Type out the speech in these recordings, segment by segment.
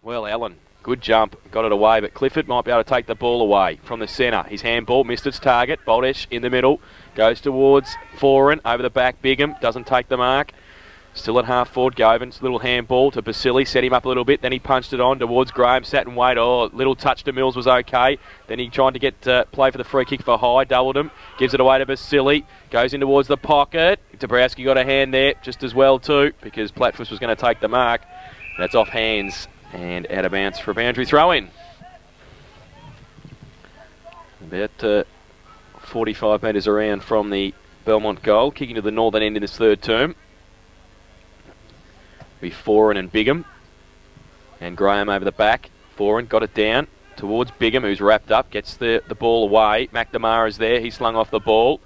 Well, Allen, good jump, got it away, but Clifford might be able to take the ball away from the centre. His handball missed its target. Boldesh in the middle, goes towards Foran, over the back, Bigham, doesn't take the mark. Still at half forward, Govins, little handball to Basili, set him up a little bit, then he punched it on towards Graham, sat and waited. Oh, little touch to Mills was okay. Then he tried to get play for the free kick for High, doubled him, gives it away to Basili, goes in towards the pocket. Dabrowski got a hand there just as well too, because Platfuss was going to take the mark. That's off hands and out of bounds for a boundary throw-in. About 45 metres around from the Belmont goal, kicking to the northern end in this third term. Be Foran and Bigham, and Graham over the back. Foran got it down towards Bigham, who's wrapped up, gets the ball away. McNamara's there, he slung off the ball,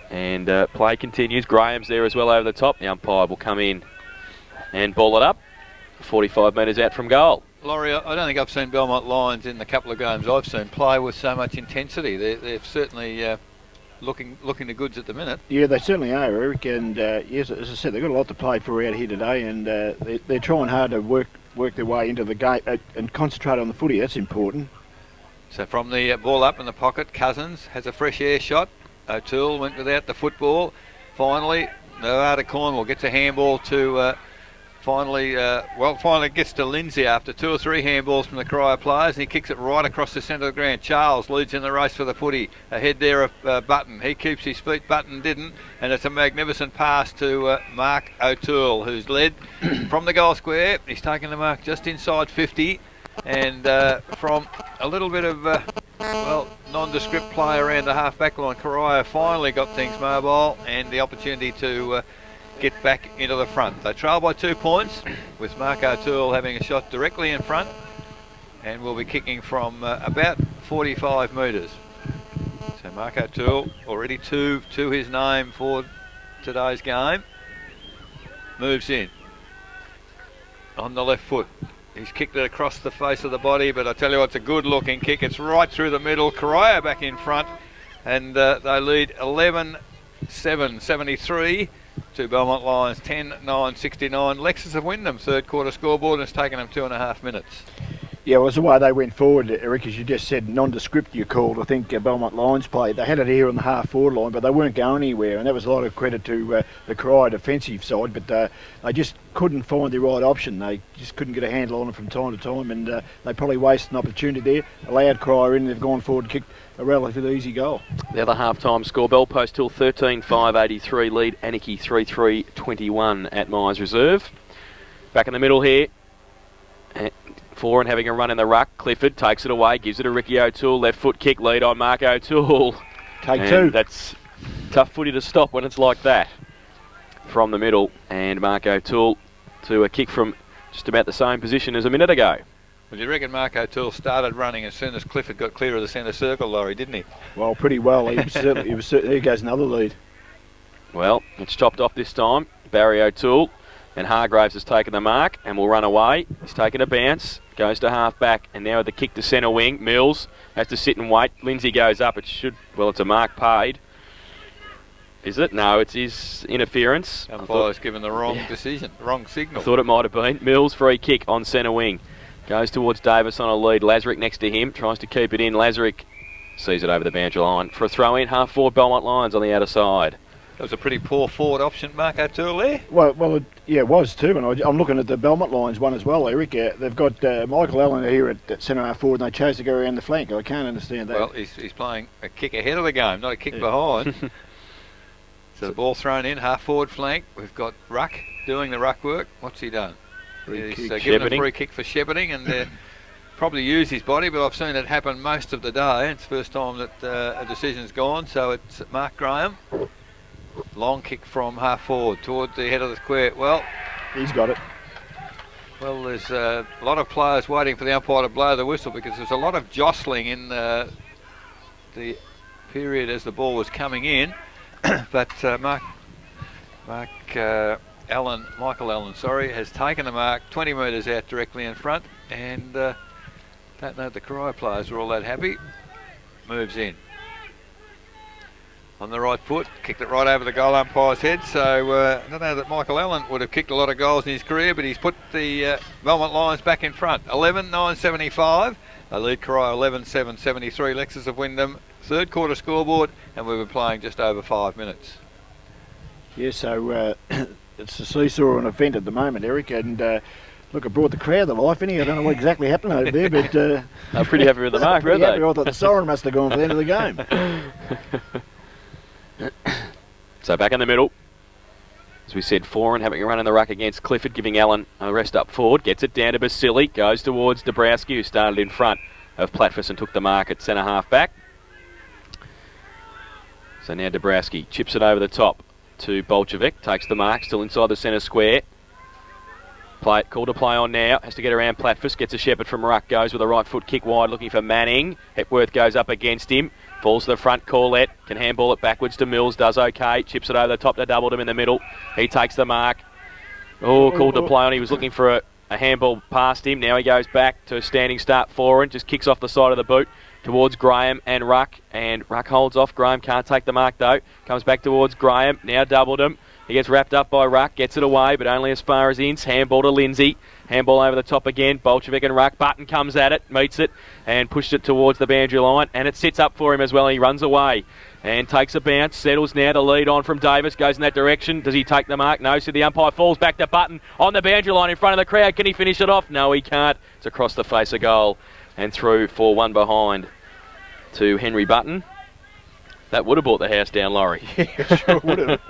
and play continues. Graham's there as well over the top. The umpire will come in and ball it up 45 metres out from goal. Laurie, I don't think I've seen Belmont Lions in the couple of games I've seen play with so much intensity. They've certainly looking the goods at the minute. Yeah, they certainly are, Eric. And yes, as I said, they've got a lot to play for out here today, and they're trying hard to work their way into the game and concentrate on the footy. That's important. So from the ball up in the pocket, Cousins has a fresh air shot. O'Toole went without the football. Finally, Nevada Cornwall gets a handball to. Finally gets to Lindsay after 2 or 3 handballs from the Corio players, and he kicks it right across the centre of the ground. Charles leads in the race for the footy. Ahead there of Button. He keeps his feet, Button didn't, and it's a magnificent pass to Mark O'Toole, who's led from the goal square. He's taken the mark just inside 50, and from a little bit of nondescript play around the half-back line, Corio finally got things mobile and the opportunity to get back into the front. They trail by 2 points, with Mark O'Toole having a shot directly in front, and will be kicking from about 45 metres. So Mark O'Toole, already 2 to his name for today's game, moves in on the left foot. He's kicked it across the face of the body, but I tell you what, it's a good looking kick. It's right through the middle. Corio back in front, and they lead 11-7-73 to Belmont Lions, 10-9-69. Lexus of Wyndham, third quarter scoreboard, and it's taken them 2.5 minutes. Yeah, it was the way they went forward, Eric, as you just said, nondescript you called. I think Belmont Lions played. They had it here on the half-forward line, but they weren't going anywhere, and that was a lot of credit to the Corio defensive side, but they just couldn't find the right option. They just couldn't get a handle on it from time to time, and they probably wasted an opportunity there, allowed Corio in, and they've gone forward and kicked a relatively easy goal. The other half-time score, Belpost Hill 13-5-83, lead Anarchy 3-3-21 at Myers Reserve. Back in the middle here, Foran having a run in the ruck. Clifford takes it away, gives it to Ricky O'Toole. Left foot kick, lead on Mark O'Toole. Take two. That's tough footy to stop when it's like that. From the middle, and Mark O'Toole to a kick from just about the same position as a minute ago. Well, you reckon Mark O'Toole started running as soon as Clifford got clear of the centre circle, Laurie, didn't he? Well, pretty well. He was certainly, there goes another lead. Well, it's chopped off this time. Barry O'Toole, and Hargraves has taken the mark and will run away. He's taken a bounce, goes to half back, and now with the kick to centre wing, Mills has to sit and wait. Lindsay goes up. It's a mark paid. Is it? No, it's his interference. Umpire's given the wrong decision, the wrong signal. I thought it might have been. Mills free kick on centre wing. Goes towards Davis on a lead. Lazarick next to him, tries to keep it in. Lazarick sees it over the boundary line for a throw in. Half forward Belmont Lions on the outer side. That was a pretty poor forward option, Mark O'Toole there. Well, it was too, and I'm looking at the Belmont Lions one as well, Eric. They've got Michael Allen here at centre half forward, and they chose to go around the flank. I can't understand that. Well, he's playing a kick ahead of the game, not a kick behind. So the ball thrown in, half forward flank. We've got Ruck doing the ruck work. What's he done? He's given a free kick for shepherding, and probably used his body, but I've seen it happen most of the day. It's the first time that a decision's gone, so it's Mark Graham. Long kick from half forward towards the head of the square. Well, he's got it. Well, there's a lot of players waiting for the umpire to blow the whistle, because there's a lot of jostling in the period as the ball was coming in. But Michael Allen, has taken the mark 20 metres out directly in front, and don't know if the Corio players are all that happy. Moves in. on the right foot, kicked it right over the goal umpire's head. So I don't know that Michael Allen would have kicked a lot of goals in his career, but he's put the Belmont Lions back in front. 11-9-75. They lead Corio 11-7-73. Lexus of Wyndham, third quarter scoreboard, and we've been playing just over 5 minutes. Yeah, so it's a seesaw and event at the moment, Eric, and look, it brought the crowd to life, innit? I don't know what exactly happened over there, but... they're pretty happy with the mark, weren't they? I thought the siren must have gone for the end of the game. So back in the middle. As we said, Foran having a run in the ruck against Clifford, giving Allen a rest up forward. Gets it down to Basili, goes towards Dabrowski, who started in front of Platfus and took the mark at centre half back. So now Dabrowski chips it over the top to Bolchevic, takes the mark, still inside the centre square. Call to play on now, has to get around Platfus, gets a shepherd from ruck, goes with a right foot kick wide, looking for Manning. Hepworth goes up against him, falls to the front, Corlett, can handball it backwards to Mills, does okay, chips it over the top to Doubledham in the middle. He takes the mark. Called to play on, he was looking for a handball past him, now he goes back to a standing start for and just kicks off the side of the boot towards Graham and Ruck holds off. Graham can't take the mark though, comes back towards Graham, now Doubledham. He gets wrapped up by Ruck, gets it away, but only as far as Ince. Handball to Lindsay. Handball over the top again. Bolchevic and Ruck. Button comes at it, meets it, and pushed it towards the boundary line. And it sits up for him as well. He runs away and takes a bounce. Settles now to lead on from Davis. Goes in that direction. Does he take the mark? No. So the umpire falls back to Button on the boundary line in front of the crowd. Can he finish it off? No, he can't. It's across the face of goal and through for one behind to Henry Button. That would have brought the house down, Laurie. Yeah, sure would have.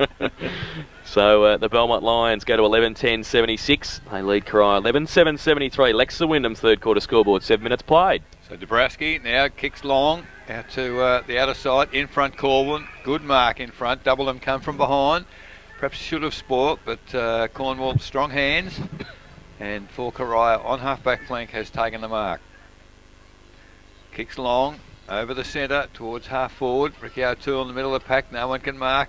So the Belmont Lions go to 11-10-76. They lead Corio 11-7-73. Lexa Wyndham's third quarter scoreboard, 7 minutes played. So Dabrowski now kicks long out to the outer side, in front Corwin. Good mark in front. Doubledham come from behind. Perhaps should have spoilt, but Cornwall strong hands. And for Corio on half-back flank has taken the mark. Kicks long. Over the centre towards half forward. Ricky O'Toole in the middle of the pack. No one can mark.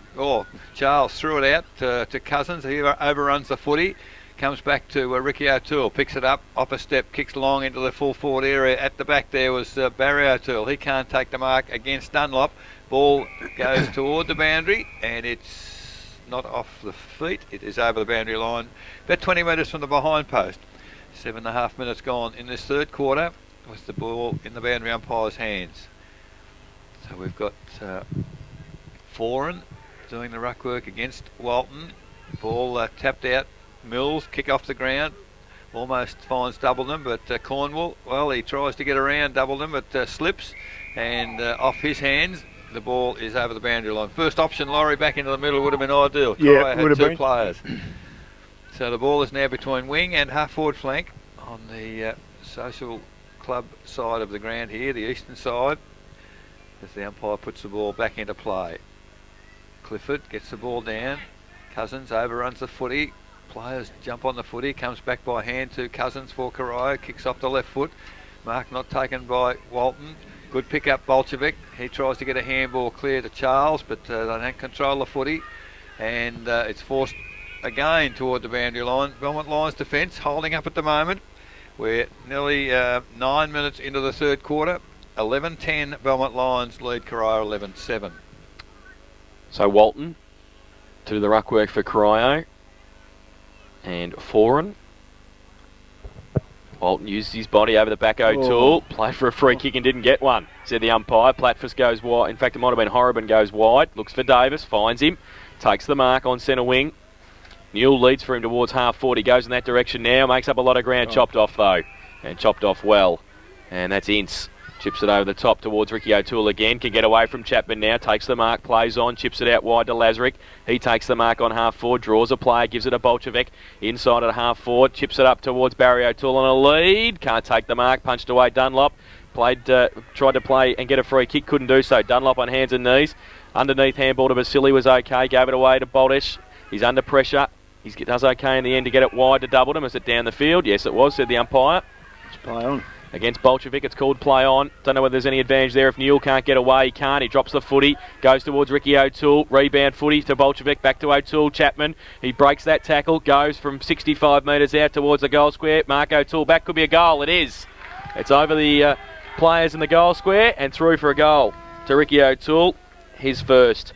Charles threw it out to Cousins. He overruns the footy. Comes back to Ricky O'Toole. Picks it up. Off a step. Kicks long into the full forward area. At the back there was Barry O'Toole. He can't take the mark against Dunlop. Ball goes toward the boundary. And it's not off the feet. It is over the boundary line. About 20 metres from the behind post. 7.5 minutes gone in this third quarter. With the ball in the boundary umpire's hands. So we've got Foran doing the ruck work against Walton. Ball tapped out. Mills kick off the ground. Almost finds Doubledham, but Cornwall, well, he tries to get around Doubledham, but slips. And off his hands, the ball is over the boundary line. First option, Laurie back into the middle would have been ideal. Yeah, Corio had two players. So the ball is now between wing and half forward flank on the social club side of the ground here, the eastern side, as the umpire puts the ball back into play. Clifford gets the ball down. Cousins overruns the footy. Players jump on the footy. Comes back by hand to Cousins for Corio. Kicks off the left foot. Mark not taken by Walton. Good pick up Bolchevic. He tries to get a handball clear to Charles, but they don't control the footy. And it's forced again toward the boundary line. Belmont Lions defence holding up at the moment. We're nearly 9 minutes into the third quarter. 11-10 Belmont Lions lead Corio 11-7. So Walton to do the ruck work for Corio. And Foran. Walton used his body over the back O'Toole. Played for a free kick and didn't get one, said the umpire. Platfus goes wide. In fact, it might have been Horrobin goes wide. Looks for Davis. Finds him. Takes the mark on centre wing. Newell leads for him towards half forward. He goes in that direction now. Makes up a lot of ground. Chopped off though. And chopped off well. And that's Ince. Chips it over the top towards Ricky O'Toole again. Can get away from Chapman now. Takes the mark. Plays on. Chips it out wide to Lazarick. He takes the mark on half forward. Draws a player. Gives it to Bolchevic. Inside at half forward. Chips it up towards Barry O'Toole on a lead. Can't take the mark. Punched away Dunlop. Tried to play and get a free kick. Couldn't do so. Dunlop on hands and knees. Underneath handball to Vasily was okay. Gave it away to Boldish. He's under pressure. He does okay in the end to get it wide to Doubledham. Is it down the field? Yes, it was, said the umpire. It's play on. Against Bolchevic, it's called play on. Don't know whether there's any advantage there. If Newell can't get away, he can't. He drops the footy, goes towards Ricky O'Toole. Rebound footy to Bolchevic, back to O'Toole. Chapman, he breaks that tackle, goes from 65 metres out towards the goal square. Mark O'Toole back, could be a goal. It is. It's over the players in the goal square and through for a goal to Ricky O'Toole. His first.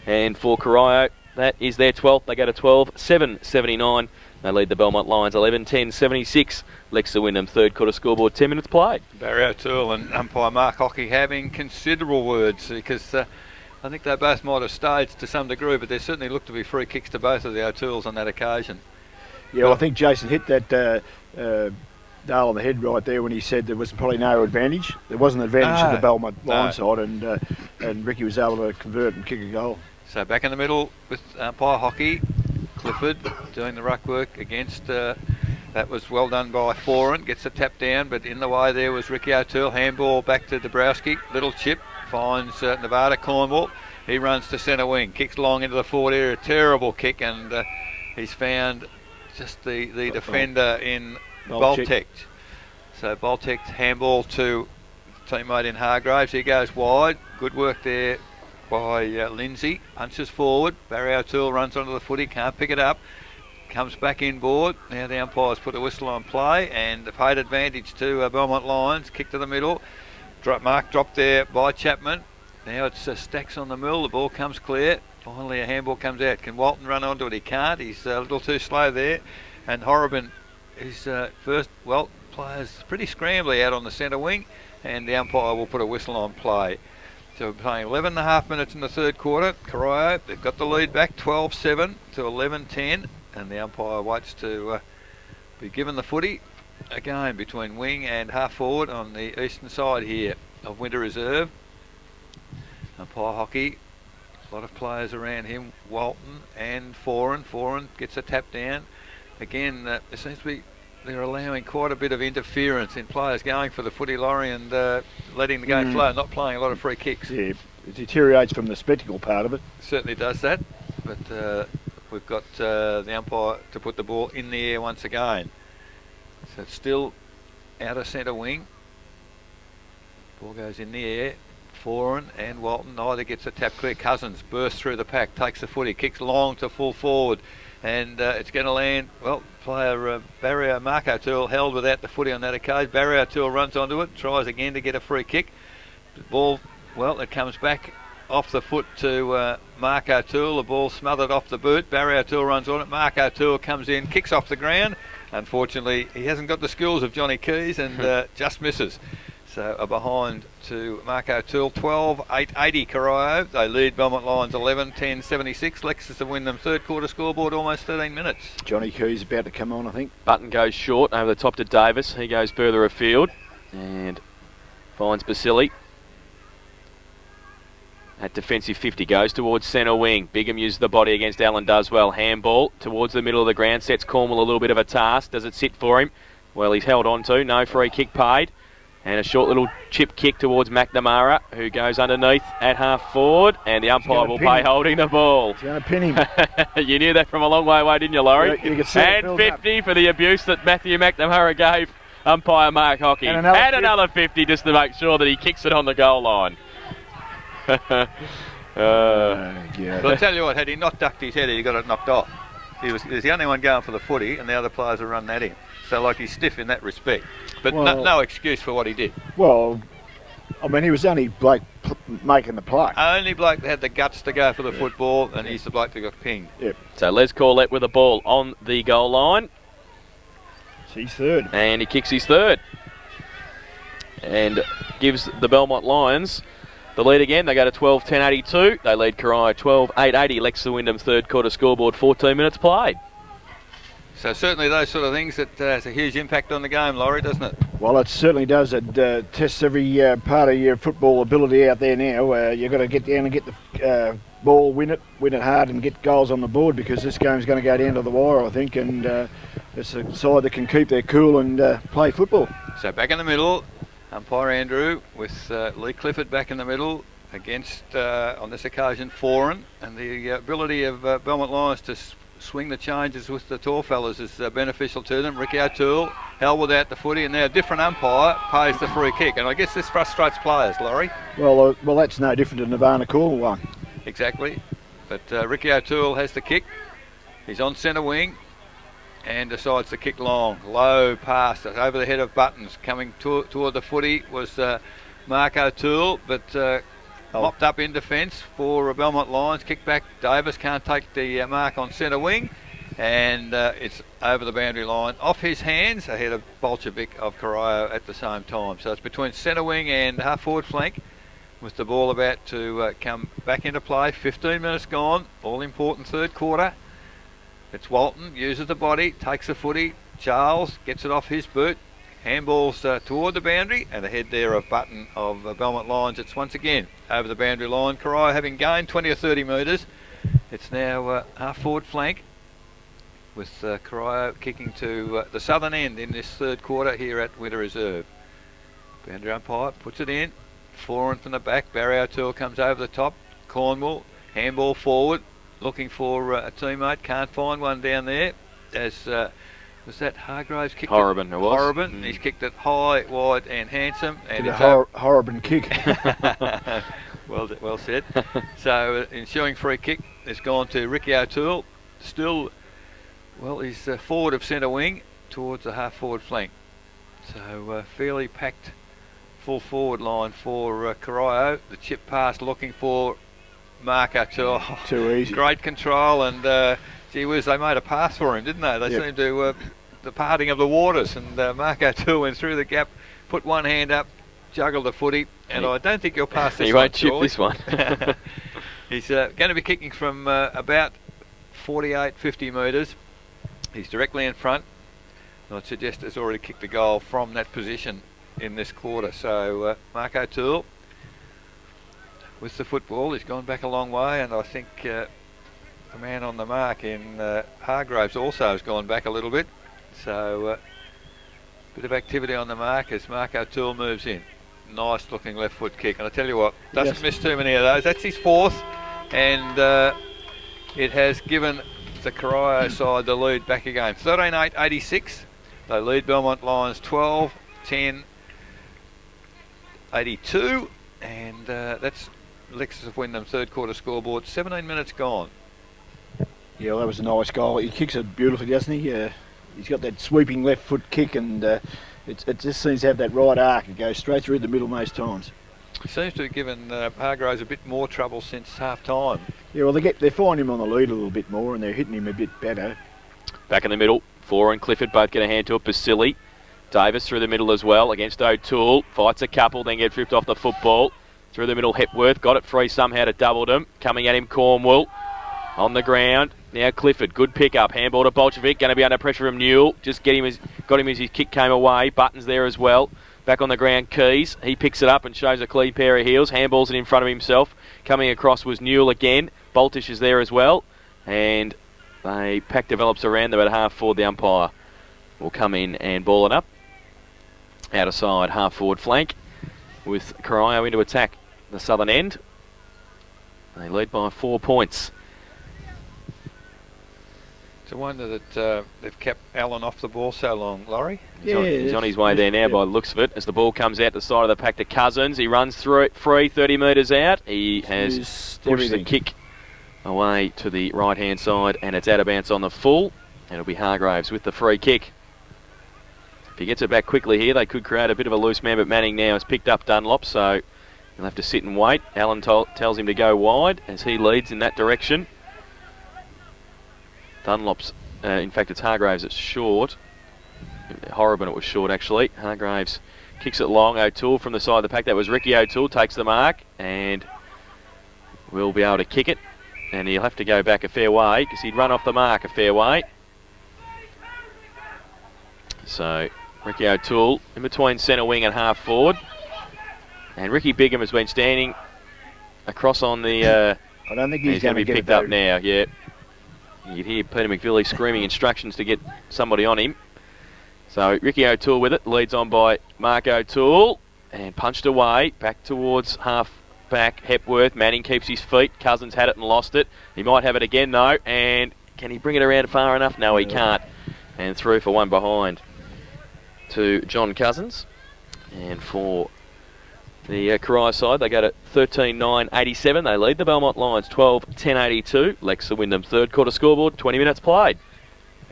And for Corio, that is their 12th. They go to 12-7-79. They lead the Belmont Lions 11-10-76. Lex to Wyndham, third quarter scoreboard, 10 minutes played. Barry O'Toole and umpire Mark Hockey having considerable words because I think they both might have stayed to some degree, but there certainly looked to be free kicks to both of the O'Tooles on that occasion. Yeah, well, I think Jason hit that nail on the head right there when he said there was probably no advantage. There wasn't an advantage to the Belmont line side, and Ricky was able to convert and kick a goal. So back in the middle with umpire Hockey, Clifford doing the ruck work against. That was well done by Foran. Gets the tap down, but in the way there was Ricky O'Toole. Handball back to Dabrowski. Little chip finds Nevada Cornwall. He runs to centre wing, kicks long into the forward area. Terrible kick, and he's found just the defender in Baltic. So Baltic handball to teammate in Hargraves. He goes wide. Good work there by Lindsay. Punches forward. Barry O'Toole runs onto the footy. Can't pick it up. Comes back inboard. Now the umpires put a whistle on play and paid advantage to Belmont Lions. Kick to the middle. Mark dropped there by Chapman. Now it's Stacks on the mill. The ball comes clear. Finally a handball comes out. Can Walton run onto it? He can't. He's a little too slow there. And Horrobin is players pretty scrambly out on the centre wing, and the umpire will put a whistle on play. So we're playing 11.5 minutes in the third quarter. Corio, they've got the lead back 12-7 to 11-10. And the umpire waits to be given the footy again between wing and half forward on the eastern side here of Winter Reserve. Umpire Hockey, a lot of players around him. Walton and Foran. Foran gets a tap down. Again, it seems to be they're allowing quite a bit of interference in players going for the footy, Laurie, and letting the game flow, not playing a lot of free kicks. Yeah, it deteriorates from the spectacle part of it. Certainly does that, but we've got the umpire to put the ball in the air once again. So it's still out of centre wing. Ball goes in the air. Foran and Walton neither gets a tap clear. Cousins bursts through the pack, takes the footy, kicks long to full forward, and it's going to land. Well, player Barry Mark O'Toole held without the footy on that occasion. Barry O'Toole runs onto it, tries again to get a free kick. The ball, well, it comes back off the foot to Mark O'Toole. The ball smothered off the boot. Barry O'Toole runs on it. Mark O'Toole comes in, kicks off the ground. Unfortunately, he hasn't got the skills of Johnny Keys and just misses. So a behind to Mark O'Toole. 12-8-80 Corio. They lead Belmont Lions 11-10-76. Lexus to win them third quarter scoreboard, almost 13 minutes. Johnny Keys about to come on, I think. Button goes short over the top to Davis. He goes further afield and finds Basili. At defensive 50, goes towards centre wing. Bigham uses the body against Allen, does well. Handball towards the middle of the ground, sets Cornwall a little bit of a task. Does it sit for him? Well, he's held on to. No free kick paid. And a short little chip kick towards McNamara, who goes underneath at half forward. And the umpire will pay holding the ball. He's going to pin him. You knew that from a long way away, didn't you, Laurie? You and 50 for the abuse that Matthew McNamara gave umpire Mark Hockey. And another 50 just to make sure that he kicks it on the goal line. But I'll tell you what, had he not ducked his head, he got it knocked off. He was the only one going for the footy, and the other players are running at him. So, like, he's stiff in that respect. But no excuse for what he did. Well, I mean, he was only bloke making the play. Only bloke that had the guts to go for the football, and he's the bloke that got pinged. Yep. So Les Corlett with the ball on the goal line. He's third. And he kicks his third. And gives the Belmont Lions the lead again. They go to 12-10-82. They lead Corio 12-8-80. Lex to Wyndham third quarter scoreboard, 14 minutes played. So certainly those sort of things that has a huge impact on the game, Laurie, doesn't it? Well, it certainly does. It tests every part of your football ability out there now. You've got to get down and get the ball, win it hard and get goals on the board, because this game's going to go down to the wire, I think, and it's a side that can keep their cool and play football. So back in the middle, umpire Andrew with Lee Clifford back in the middle against, on this occasion, Foran, and the ability of Belmont Lions to swing the changes with the tall fellas is beneficial to them. Ricky O'Toole held without the footy, and now a different umpire pays the free kick, and I guess this frustrates players, Laurie. Well, that's no different to Nirvana Cornwall one. Exactly, but Ricky O'Toole has the kick. He's on centre wing and decides to kick long, low pass over the head of Buttons. Coming toward the footy was Mark O'Toole, but Mopped up in defence for Belmont Lions. Kick back. Davis can't take the mark on centre wing. And it's over the boundary line. Off his hands ahead of Bolshevik of Corio at the same time. So it's between centre wing and half forward flank with the ball about to come back into play. 15 minutes gone. All important third quarter. It's Walton. Uses the body. Takes the footy. Charles gets it off his boot. Handballs toward the boundary, and ahead there of Button of Belmont Lions. It's once again over the boundary line. Corio having gained 20 or 30 metres. It's now half forward flank with Corio kicking to the southern end in this third quarter here at Winter Reserve. Boundary umpire puts it in. Foreign from the back. Barry O'Toole comes over the top. Cornwall, handball forward, looking for a teammate. Can't find one down there. As was that Hargraves kicked Horriban, it? it was. Horriban. He's kicked it high, wide and handsome. And Did a Horriban kick. well said. So ensuing free kick has gone to Ricky O'Toole. Still, well, he's forward of centre wing towards the half forward flank. So fairly packed full forward line for Corio. The chip pass looking for Mark O'Toole. Too easy. Great control, and gee whiz, they made a pass for him, didn't they? They seemed to, the parting of the waters, and Mark O'Toole went through the gap, put one hand up, juggled the footy, and I don't think he'll pass this one. He won't chip this one. He's going to be kicking from about 48, 50 metres. He's directly in front. I'd suggest has already kicked a goal from that position in this quarter. So Mark O'Toole with the football. He's gone back a long way, and I think the man on the mark in Hargraves also has gone back a little bit. So bit of activity on the mark as Mark O'Toole moves in. Nice looking left foot kick, and I tell you what, doesn't miss too many of those. That's his fourth, and it has given the Corio side the lead back again. 13-8, 86. They lead Belmont Lions 12-10, 82, and that's Lexus of Wyndham third quarter scoreboard. 17 minutes gone. Yeah, well, that was a nice goal. He kicks it beautifully, doesn't he? He's got that sweeping left foot kick, and it just seems to have that right arc. It goes straight through the middle most times. He seems to have given Hargraves a bit more trouble since half time. Yeah, well, they find him on the lead a little bit more, and they're hitting him a bit better. Back in the middle, Four and Clifford both get a hand to it. Basili, Davis through the middle as well against O'Toole. Fights a couple, then gets ripped off the football. Through the middle, Hepworth got it free somehow to double them. Coming at him, Cornwall on the ground. Now Clifford, good pick up. Handball to Bolshevik, going to be under pressure from Newell. Just got him as his kick came away. Button's there as well. Back on the ground, Keys. He picks it up and shows a clean pair of heels. Handballs it in front of himself. Coming across was Newell again. Boltish is there as well. And a pack develops around them at half forward. The umpire will come in and ball it up. Out of side, half forward flank with Corio into attack the southern end. They lead by 4 points. It's a wonder that they've kept Allen off the ball so long, Laurie. He's on his way there now by the looks of it. As the ball comes out the side of the pack to Cousins, he runs through it free, 30 metres out. He has pushed the kick away to the right hand side, and it's out of bounds on the full. It'll be Hargraves with the free kick. If he gets it back quickly here, they could create a bit of a loose man, but Manning now has picked up Dunlop, so he'll have to sit and wait. Allen tells him to go wide as he leads in that direction. Dunlop's, in fact it's Hargraves, it's short. Horriban it was short actually. Hargraves kicks it long. O'Toole from the side of the pack, that was Ricky O'Toole, takes the mark and will be able to kick it. And he'll have to go back a fair way because he'd run off the mark a fair way. So Ricky O'Toole in between centre wing and half forward. And Ricky Bigham has been standing across on the... I don't think he's going to be picked up now, yeah. You could hear Peter McVilly screaming instructions to get somebody on him. So Ricky O'Toole with it, leads on by Mark O'Toole, and punched away, back towards half back, Hepworth. Manning keeps his feet, Cousins had it and lost it. He might have it again though, and can he bring it around far enough? No, he can't. And through for one behind to John Cousins. And for the Corio side, they go to 13-9-87. They lead the Belmont Lions 12-10-82. Lex Wyndham third quarter scoreboard, 20 minutes played.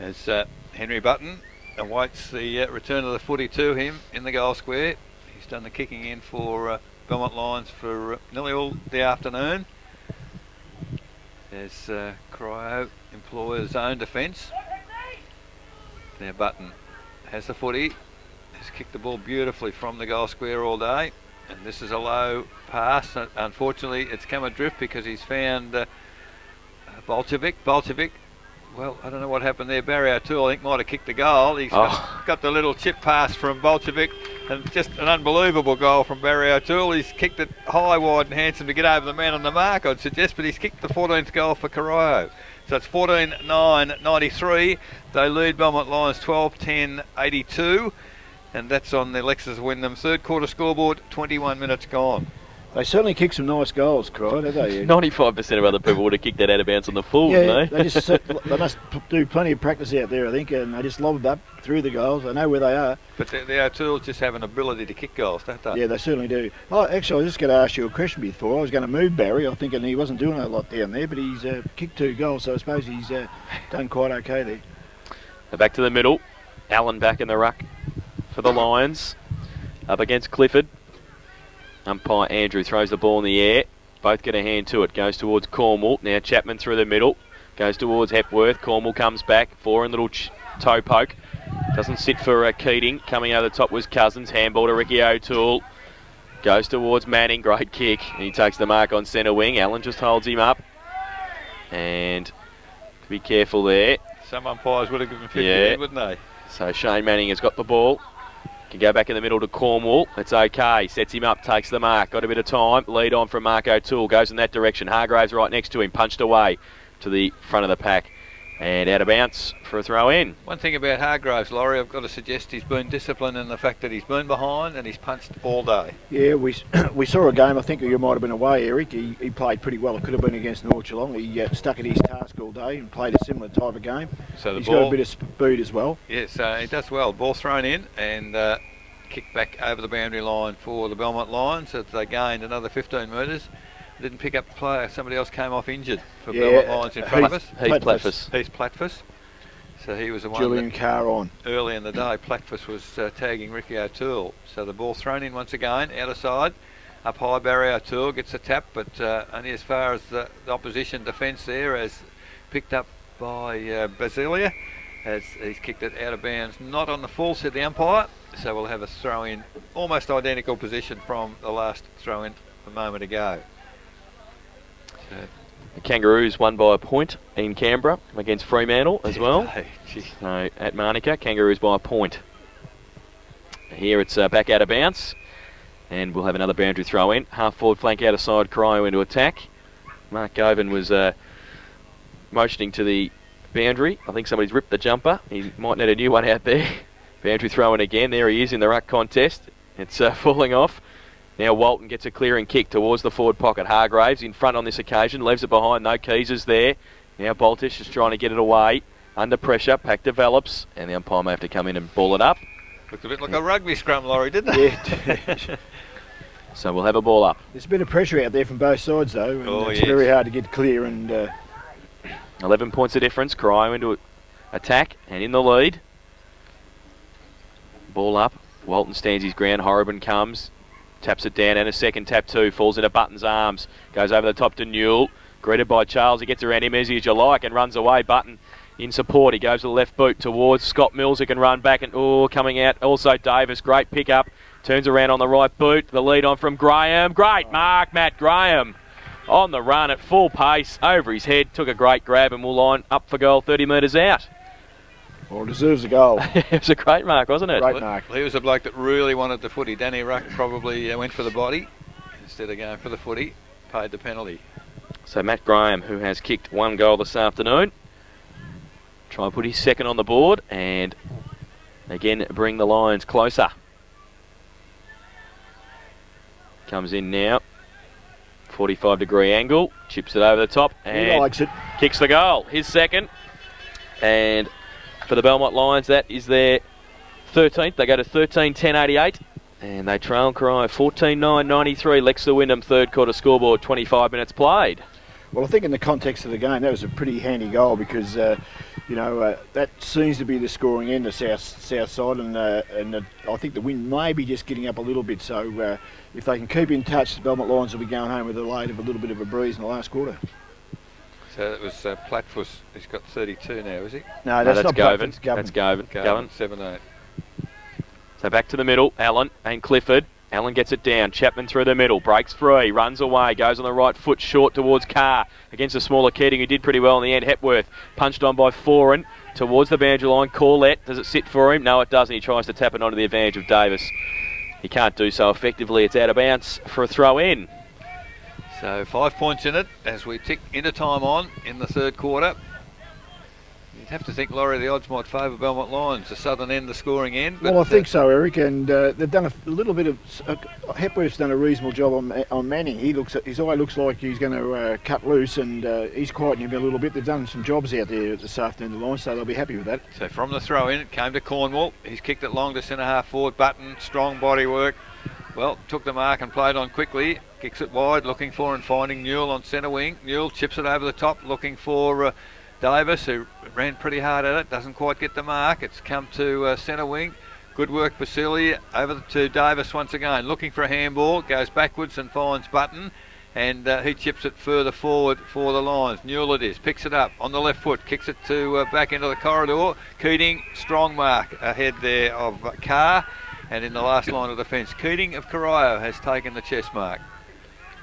As Henry Button awaits the return of the footy to him in the goal square. He's done the kicking in for Belmont Lions for nearly all the afternoon. As Corio employs zone defence. Now Button has the footy. He's kicked the ball beautifully from the goal square all day. And this is a low pass. Unfortunately, it's come adrift because he's found Bolchevic. Bolchevic, well, I don't know what happened there. Barry O'Toole, I think, might have kicked the goal. He's got the little chip pass from Bolchevic, and just an unbelievable goal from Barry O'Toole. He's kicked it high, wide and handsome to get over the man on the mark, I'd suggest, but he's kicked the 14th goal for Corio. So it's 14-9-93. They lead Belmont Lions 12-10-82. And that's on the Lexus Wyndham third quarter scoreboard, 21 minutes gone. They certainly kicked some nice goals, Corio, don't they? 95% of other people would have kicked that out of bounds on the full, wouldn't they? They must do plenty of practice out there, I think, and they just lobbed up through the goals. They know where they are. But the O'Tooles just have an ability to kick goals, don't they? Yeah, they certainly do. Oh, actually, I was just going to ask you a question before. I was going to move Barry. I'm thinking he wasn't doing a lot down there, but he's kicked 2 goals, so I suppose he's done quite okay there. Back to the middle. Allen back in the ruck for the Lions. Up against Clifford. Umpire Andrew throws the ball in the air. Both get a hand to it. Goes towards Cornwall. Now Chapman through the middle. Goes towards Hepworth. Cornwall comes back. Foreign little toe poke. Doesn't sit for Keating. Coming over the top was Cousins. Handball to Ricky O'Toole. Goes towards Manning. Great kick. And he takes the mark on centre wing. Allen just holds him up. And be careful there. Some umpires would have given 50, wouldn't they? So Shane Manning has got the ball. Can go back in the middle to Cornwall. It's okay. Sets him up, takes the mark. Got a bit of time. Lead on from Mark O'Toole. Goes in that direction. Hargraves right next to him. Punched away to the front of the pack. And out of bounds for a throw in. One thing about Hargraves, Laurie, I've got to suggest he's been disciplined in the fact that he's been behind and he's punched all day. Yeah, we saw a game, I think you might have been away, Eric. He played pretty well. It could have been against North Geelong. He stuck at his task all day and played a similar type of game. So he's got a bit of speed as well. Yes, he does well. Ball thrown in and kicked back over the boundary line for the Belmont Lions as they gained another 15 metres. Didn't pick up the player. Somebody else came off injured for Belmont Lions in front of us. Heath Platfus. Heath Platfus. So he was the one. Julian Carr on. Early in the day, Platfus was tagging Ricky O'Toole. So the ball thrown in once again, out of side. Up high, Barry O'Toole gets a tap, but only as far as the opposition defence there, as picked up by Basilia, as he's kicked it out of bounds. Not on the full, said the umpire. So we'll have a throw in, almost identical position from the last throw in a moment ago. The Kangaroos won by a point in Canberra against Fremantle as well. So at Manuka, Kangaroos by a point. Here it's back out of bounds, and we'll have another boundary throw in. Half forward flank out of side, Corio into attack. Mark Govan was motioning to the boundary. I think somebody's ripped the jumper. He might need a new one out there. Boundary throw in again. There he is in the ruck contest. It's falling off. Now Walton gets a clearing kick towards the forward pocket. Hargraves in front on this occasion. Leaves it behind. No Keys there. Now Boltish is trying to get it away. Under pressure. Pack develops. And the umpire may have to come in and ball it up. Looked a bit like a rugby scrum, Laurie, didn't it? Yeah. So we'll have a ball up. There's a bit of pressure out there from both sides, though. And it's very hard to get clear. And 11 points of difference. Corio into attack and in the lead. Ball up. Walton stands his ground. Horriban comes. Taps it down, and a second tap too. Falls into Button's arms. Goes over the top to Newell. Greeted by Charles. He gets around him as you like and runs away. Button in support. He goes to the left boot towards Scott Mills, who can run back. And coming out. Also Davis. Great pickup. Turns around on the right boot. The lead on from Graham. Great mark, Matt Graham. On the run at full pace. Over his head. Took a great grab and will line up for goal 30 metres out. Well, deserves a goal. It was a great mark, wasn't it? Great mark. He was a bloke that really wanted the footy. Danny Ruck probably went for the body instead of going for the footy. Paid the penalty. So Matt Graham, who has kicked 1 goal this afternoon, try and put his second on the board and again bring the Lions closer. Comes in now. 45-degree angle. Chips it over the top and he likes it. Kicks the goal. His second. And for the Belmont Lions, that is their 13th. They go to 13-10-88 and they trail Corio 14-9-93. Lexer Wyndham third quarter scoreboard, 25 minutes played. Well, I think in the context of the game, that was a pretty handy goal because you know, that seems to be the scoring end, the south side, and I think the wind may be just getting up a little bit. So if they can keep in touch, the Belmont Lions will be going home with a load of a little bit of a breeze in the last quarter. So it was Platfuss. He's got 32 now, is he? No, that's not Govan. Platfuss, That's Govan. Govan, 7-8. So back to the middle, Allen and Clifford. Allen gets it down, Chapman through the middle, breaks free, runs away, goes on the right foot, short towards Carr, against a smaller Keating who did pretty well in the end. Hepworth punched on by Foran, towards the boundary line. Corlett, does it sit for him? No, it doesn't. He tries to tap it onto the advantage of Davis. He can't do so effectively. It's out of bounds for a throw in. So 5 points in it as we tick into time on in the third quarter. You'd have to think, Laurie, the odds might favour Belmont Lions, the southern end, the scoring end. But well, I think so, Eric, and they've done a little bit of. Hepworth's done a reasonable job on Manning. His eye looks like he's going to cut loose, and he's quieting him a little bit. They've done some jobs out there this afternoon, the Lions, so they'll be happy with that. So from the throw in, it came to Cornwall. He's kicked it long to centre half forward. Button, strong body work. Well, took the mark and played on quickly. Kicks it wide, looking for and finding Newell on centre wing. Newell chips it over the top, looking for Davis, who ran pretty hard at it, doesn't quite get the mark. It's come to centre wing. Good work, Basili. Over to Davis once again, looking for a handball. Goes backwards and finds Button, and he chips it further forward for the Lions. Newell it is, picks it up on the left foot, kicks it to back into the corridor. Keating, strong mark ahead there of Carr, and in the last line of defence, Keating of Corio has taken the chest mark.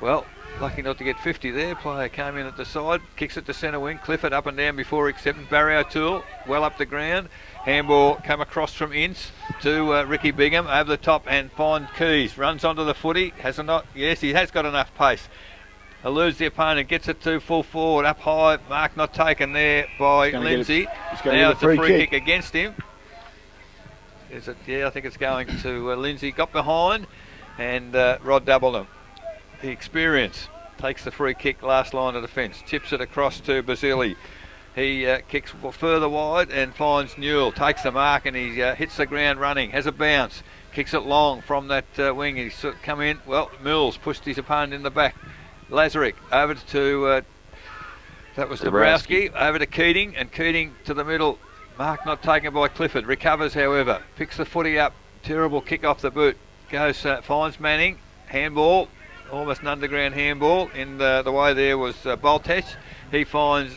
Well, lucky not to get 50 there. Player came in at the side, kicks it to centre wing. Clifford up and down before accepting. Barry O'Toole well up the ground. Handball come across from Ince to Ricky Bingham over the top and finds Keys. Runs onto the footy. Has he not? Yes, he has got enough pace. Eludes the opponent, gets it to full forward, up high. Mark not taken there by Lindsay. Now it's a free kick against him. Is it? Yeah, I think it's going to Lindsay. Got behind, and Rod doubled him. The experience takes the free kick, last line of defence, chips it across to Basili. He kicks further wide and finds Newell, takes the mark, and he hits the ground running, has a bounce, kicks it long from that wing. He's come in, well, Mills pushed his opponent in the back. Lazarick over to, that was Dabrowski, over to Keating, and Keating to the middle. Mark not taken by Clifford, recovers however, picks the footy up, terrible kick off the boot, goes, finds Manning, handball, almost an underground handball. In the way there was Boltech. He finds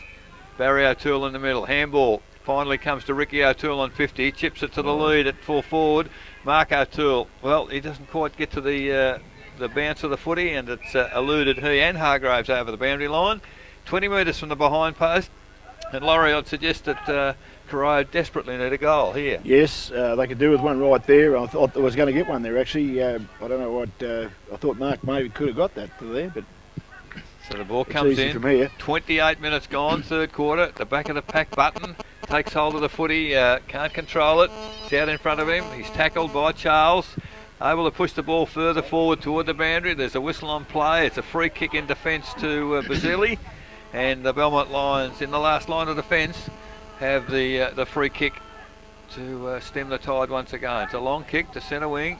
Barry O'Toole in the middle. Handball finally comes to Ricky O'Toole on 50. Chips it to the lead at full forward. Mark O'Toole. Well, he doesn't quite get to the bounce of the footy, and it's eluded he and Hargraves over the boundary line. 20 metres from the behind post. And Laurie, I'd suggest that Corio desperately need a goal here. Yes, they could do with one right there. I thought they was going to get one there actually. I don't know what. I thought Mark maybe could have got that to there, but so the ball comes in from here. 28 minutes gone, third quarter. At the back of the pack, Button takes hold of the footy, can't control it. It's out in front of him. He's tackled by Charles. Able to push the ball further forward toward the boundary. There's a whistle on play. It's a free kick in defence to Basili, and the Belmont Lions in the last line of defence have the free kick to stem the tide once again. It's a long kick to centre wing.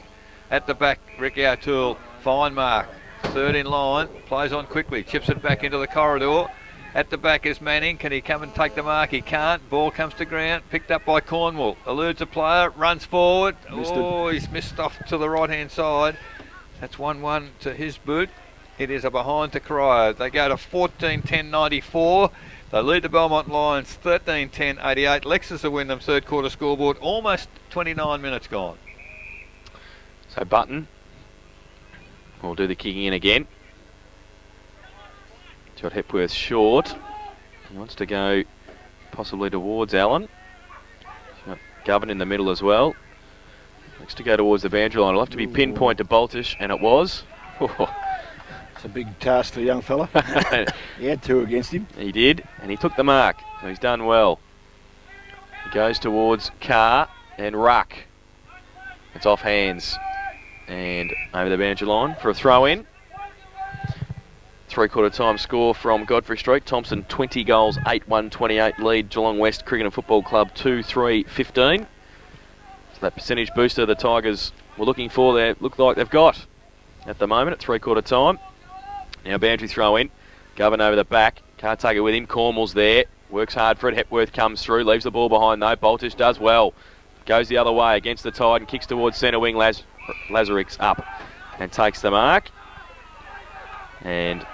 At the back, Ricky O'Toole, fine mark. Third in line, plays on quickly, chips it back into the corridor. At the back is Manning. Can he come and take the mark? He can't. Ball comes to ground, picked up by Cornwall. Eludes a player, runs forward. He's missed off to the right-hand side. That's 1-1 to his boot. It is a behind to Corio. They go to 14-10-94. They lead the Belmont Lions 13-10-88. Lexus will win them third quarter scoreboard. Almost 29 minutes gone. So Button will do the kicking in again. Got Hepworth short. He wants to go possibly towards Allen. Got Govan in the middle as well. Looks to go towards the boundary line. It'll have to be pinpoint to Boltish, and it was. It's a big task for the young fella. He had two against him. He did, and he took the mark. So he's done well. He goes towards Carr and Ruck. It's off hands and over the boundary line for a throw in. Three-quarter time score from Godfrey Street. Thompson 20 goals, 8-1-28 lead. Geelong West Cricket and Football Club 2-3-15. So that percentage booster the Tigers were looking for there look like they've got at the moment at three-quarter time. Now boundary throw in. Govan over the back. Can't take it with him. Cornwall's there. Works hard for it. Hepworth comes through. Leaves the ball behind though. Boltish does well. Goes the other way against the tide and kicks towards centre wing. Lazarik's up and takes the mark. And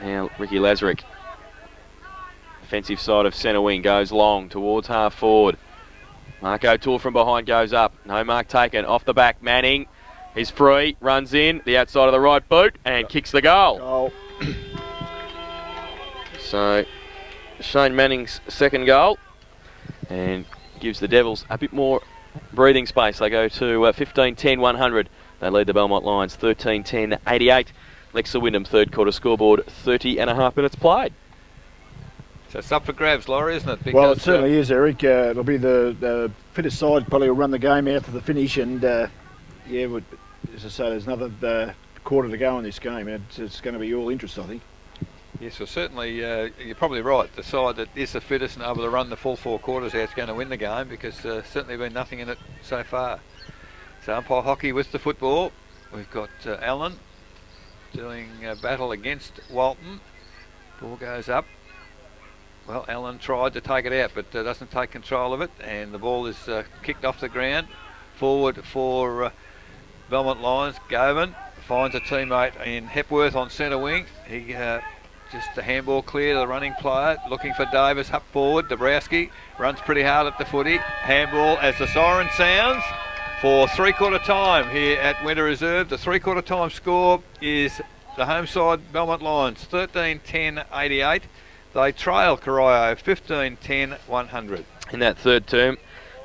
now Ricky Lazarik, offensive side of centre wing, goes long towards half forward. Mark O'Toole from behind goes up. No mark taken. Off the back, Manning is free, runs in the outside of the right boot and kicks the goal. So Shane Manning's second goal and gives the Devils a bit more breathing space. They go to 15-10-100. They lead the Belmont Lions 13-10-88. Lexa Wyndham third quarter scoreboard, 30.5 minutes played. So it's up for grabs, Laurie, isn't it? Because, well, it certainly is, Eric. It'll be the fittest side probably will run the game out to the finish, and as I say, there's another quarter to go in this game. It's going to be all interest, I think. Yes, well, certainly you're probably right. The side that is the fittest and able to run the full 4 quarters out is going to win the game, because certainly been nothing in it so far. So umpire hockey with the football. We've got Allen doing battle against Walton. Ball goes up. Well, Allen tried to take it out, but doesn't take control of it, and the ball is kicked off the ground. Forward for Belmont Lions. Govan finds a teammate in Hepworth on centre wing. He just the handball clear to the running player, looking for Davis up forward. Dabrowski runs pretty hard at the footy. Handball as the siren sounds for 3/4 time here at Winter Reserve. The 3/4 time score is the home side Belmont Lions 13-10-88. They trail Corio 15-10-100. In that third term,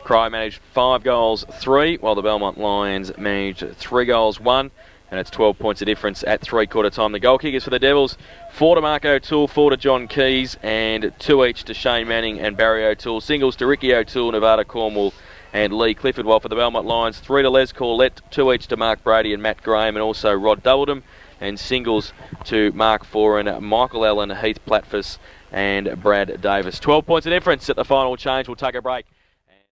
Corio managed 5 goals, 3, while the Belmont Lions managed 3 goals, 1, and it's 12 points of difference at 3/4 time. The goal kickers for the Devils, 4 to Mark O'Toole, 4 to John Keys, and 2 each to Shane Manning and Barry O'Toole. Singles to Ricky O'Toole, Nevada Cornwall, and Lee Clifford, while for the Belmont Lions, 3 to Les Corlett, 2 each to Mark Brady and Matt Graham, and also Rod Doubledham, and singles to Mark Foran, Michael Allen, Heath Platfus, and Brad Davis. 12 points of difference at the final change. We'll take a break.